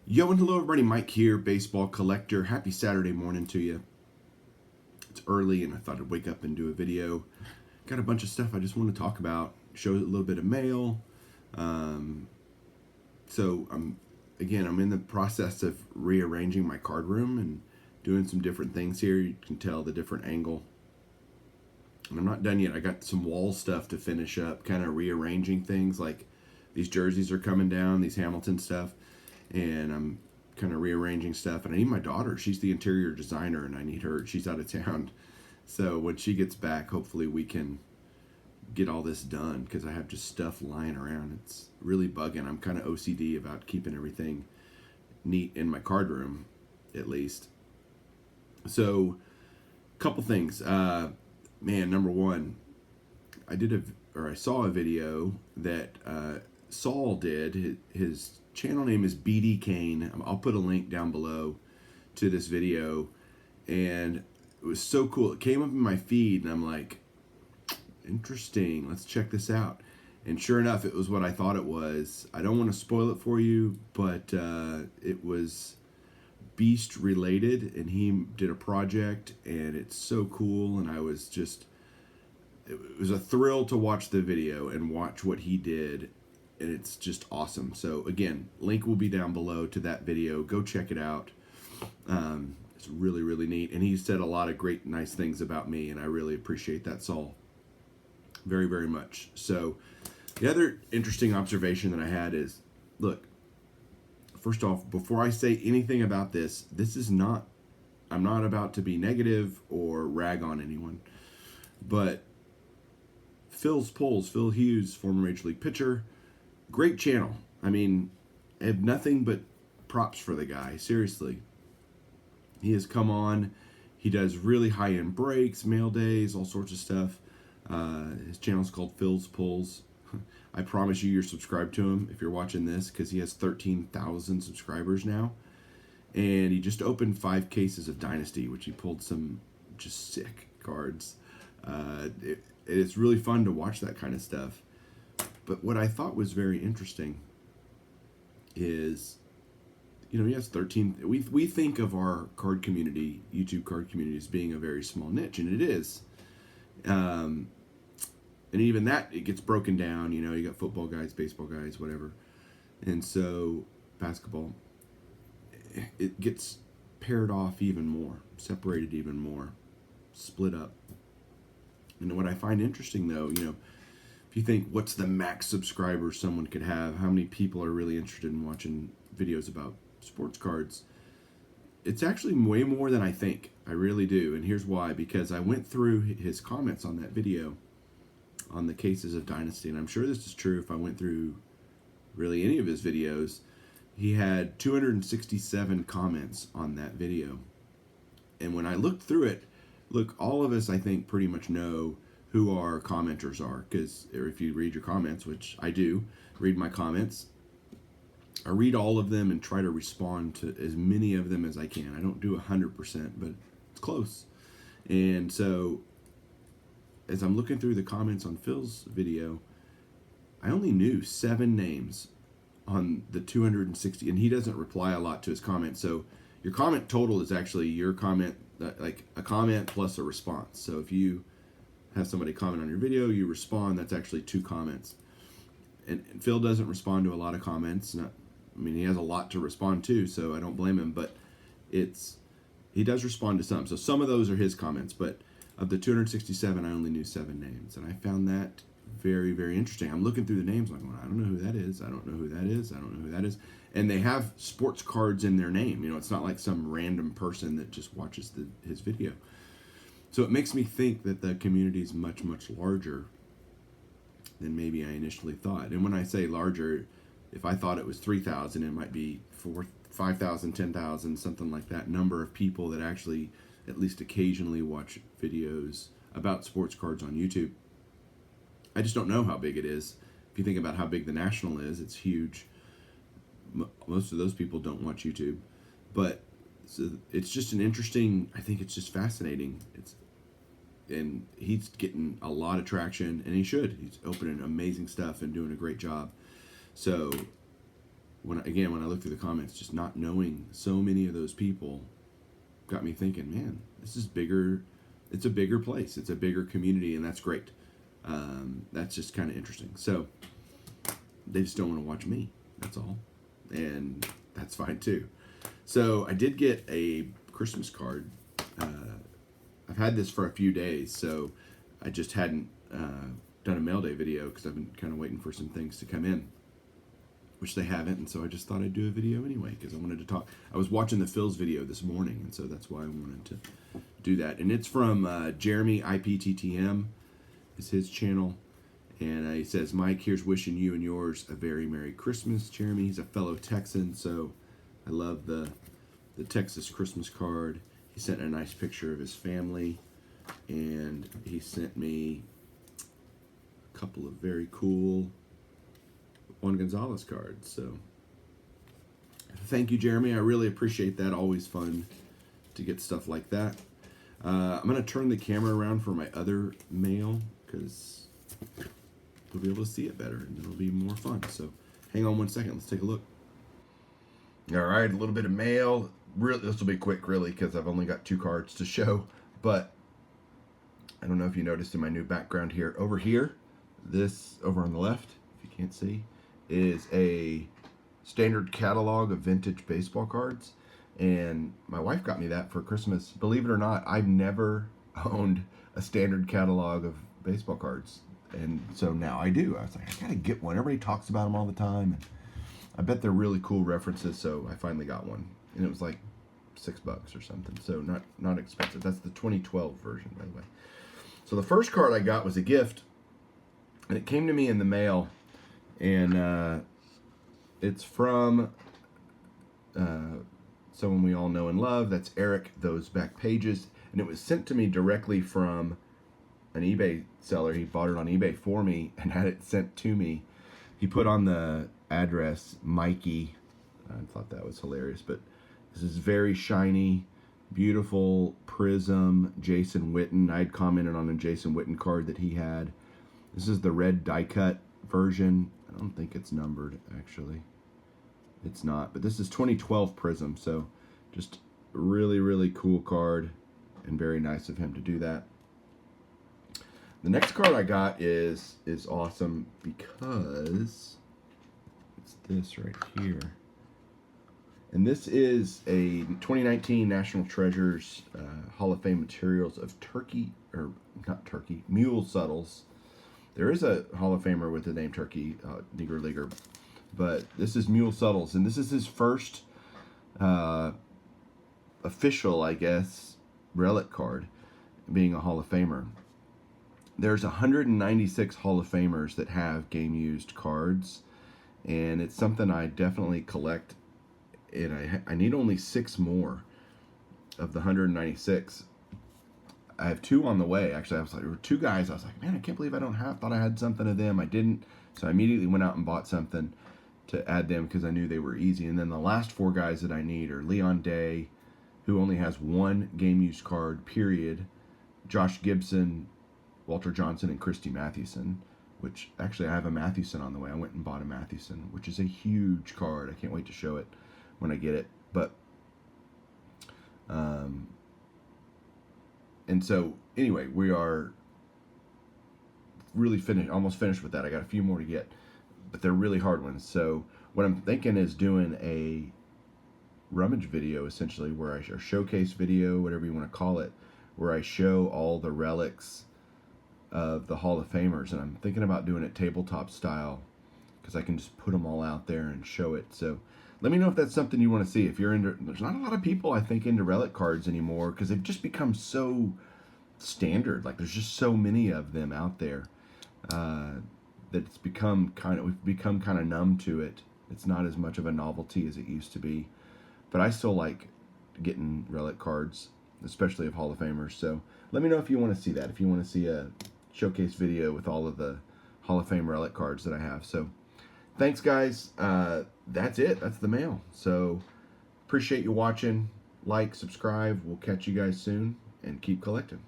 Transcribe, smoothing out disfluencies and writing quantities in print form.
Yo and hello everybody, Mike here, baseball collector. Happy Saturday morning to you. It's early and I thought I'd wake up and do a video. Got a bunch of stuff I just want to talk about, show a little bit of mail. Um, so I'm in the process of rearranging my card room and doing some different things here. You can tell the different angle. And I'm not done yet. I got some wall stuff to finish up, kind of rearranging things like these jerseys are coming down, these Hamilton stuff, and I'm kind of rearranging stuff. And I need my daughter. She's the interior designer, and I need her. She's out of town, so when she gets back, hopefully we can get all this done because I have just stuff lying around. It's really bugging. I'm kind of OCD about keeping everything neat in my card room, at least. So, couple things. Number one, I saw a video that Saul did. His channel name is BD Kane. I'll put a link down below to this video, and it was so cool. It came up in my feed, and I'm like, interesting. Let's check this out. And sure enough, it was what I thought it was. I don't want to spoil it for you, but it was Beast related, and he did a project, and it's so cool. And it was a thrill to watch the video and watch what he did, and it's just awesome. So again, link will be down below to that video. Go check it out. It's really, really neat, and he said a lot of great, nice things about me, and I really appreciate that, Saul, very, very much. So the other interesting observation that I had is, look, first off, before I say anything about this is not, I'm not about to be negative or rag on anyone, but Phil Hughes, former Major League pitcher, great channel. I mean, I have nothing but props for the guy, seriously. He has come on, he does really high-end breaks, mail days, all sorts of stuff. His channel is called Phil's Pulls. I promise you're subscribed to him if you're watching this, because he has 13,000 subscribers now. And he just opened 5 cases of Dynasty, which he pulled some just sick cards. It's really fun to watch that kind of stuff. But what I thought was very interesting is, he has 13. We think of our card community, YouTube card community, as being a very small niche, and it is. And even that, it gets broken down. You got football guys, baseball guys, whatever. And so basketball, it gets paired off even more, separated even more, split up. And what I find interesting, though, if you think what's the max subscribers someone could have, how many people are really interested in watching videos about sports cards, it's actually way more than I think. I really do. And here's why. Because I went through his comments on that video on the cases of Dynasty, and I'm sure this is true if I went through really any of his videos. He had 267 comments on that video. And when I looked through it, look, all of us, I think, pretty much know who our commenters are, because if you read your comments, which I do, read my comments, I read all of them and try to respond to as many of them as I can. I don't do 100%, but it's close. And so as I'm looking through the comments on Phil's video, I only knew 7 names on the 260, and he doesn't reply a lot to his comments. So your comment total is actually your comment, like a comment plus a response. So if you have somebody comment on your video, you respond, that's actually 2 comments. And Phil doesn't respond to a lot of comments. He has a lot to respond to, so I don't blame him, but he does respond to some. So some of those are his comments, but of the 267, I only knew 7 names, and I found that very, very interesting. I'm looking through the names, I'm going, I don't know who that is, I don't know who that is, I don't know who that is. And they have sports cards in their name. It's not like some random person that just watches his video. So it makes me think that the community is much, much larger than maybe I initially thought. And when I say larger, if I thought it was 3,000, it might be 5,000, 10,000, something like that number of people that actually at least occasionally watch videos about sports cards on YouTube. I just don't know how big it is. If you think about how big the National is, it's huge. Most of those people don't watch YouTube. But so it's just I think it's just fascinating. And he's getting a lot of traction, and he should. He's opening amazing stuff and doing a great job. So when I look through the comments, just not knowing so many of those people got me thinking, man, this is bigger. It's a bigger place. It's a bigger community, and that's great. That's just kind of interesting. So they just don't want to watch me. That's all, and that's fine too. So I did get a Christmas card. I've had this for a few days, so I just hadn't done a mail day video because I've been kind of waiting for some things to come in, which they haven't, and so I just thought I'd do a video anyway because I wanted to talk. I was watching the Phil's video this morning, and so that's why I wanted to do that. And it's from Jeremy IPTTM, is his channel, and he says, Mike, here's wishing you and yours a very Merry Christmas. Jeremy, he's a fellow Texan, so I love the Texas Christmas card. He sent a nice picture of his family, and he sent me a couple of very cool Juan Gonzalez cards. So thank you, Jeremy. I really appreciate that. Always fun to get stuff like that. I'm going to turn the camera around for my other mail because you'll be able to see it better and it'll be more fun. So hang on one second. Let's take a look. All right, a little bit of mail. Really, this will be quick, really, because I've only got 2 cards to show. But I don't know if you noticed in my new background here. Over here, this over on the left, if you can't see, is a standard catalog of vintage baseball cards. And my wife got me that for Christmas. Believe it or not, I've never owned a standard catalog of baseball cards. And so now I do. I was like, I gotta get one. Everybody talks about them all the time. And I bet they're really cool references, so I finally got one. And it was like $6 or something, so not expensive. That's the 2012 version, by the way. So the first card I got was a gift, and it came to me in the mail, and it's from someone we all know and love. That's Eric, Those Back Pages, and it was sent to me directly from an eBay seller. He bought it on eBay for me and had it sent to me. He put on the address Mikey. I thought that was hilarious, but this is very shiny, beautiful prism Jason Witten. I'd commented on a Jason Witten card that he had. This is the red die cut version. I don't think it's numbered, actually. It's not, but this is 2012 prism, so just really, really cool card and very nice of him to do that. The next card I got is awesome because it's this right here. And this is a 2019 National Treasures Hall of Fame materials of Mule Suttles. There is a Hall of Famer with the name Turkey, Negro Leaguer, but this is Mule Suttles, and this is his first official, I guess, relic card, being a Hall of Famer. There's 196 Hall of Famers that have game-used cards, and it's something I definitely collect. And I need only 6 more of the 196. I have 2 on the way. Actually, I was like, there were 2 guys. I was like, man, I can't believe I don't have. Thought I had something of them. I didn't. So I immediately went out and bought something to add them because I knew they were easy. And then the last 4 guys that I need are Leon Day, who only has 1 game-used card, period. Josh Gibson, Walter Johnson, and Christy Mathewson, which actually I have a Mathewson on the way. I went and bought a Mathewson, which is a huge card. I can't wait to show it when I get it. But and so anyway, we are really almost finished with that. I got a few more to get, but they're really hard ones. So what I'm thinking is doing a rummage video, essentially, or showcase video, whatever you want to call it, where I show all the relics of the Hall of Famers, and I'm thinking about doing it tabletop style because I can just put them all out there and show it. So let me know if that's something you want to see. If you're into, there's not a lot of people, I think, into relic cards anymore because they've just become so standard. Like, there's just so many of them out there that we've become kind of numb to it. It's not as much of a novelty as it used to be. But I still like getting relic cards, especially of Hall of Famers. So let me know if you want to see that. If you want to see a showcase video with all of the Hall of Fame relic cards that I have. So thanks, guys. That's it. That's the mail. So appreciate you watching. Like, subscribe. We'll catch you guys soon, and keep collecting.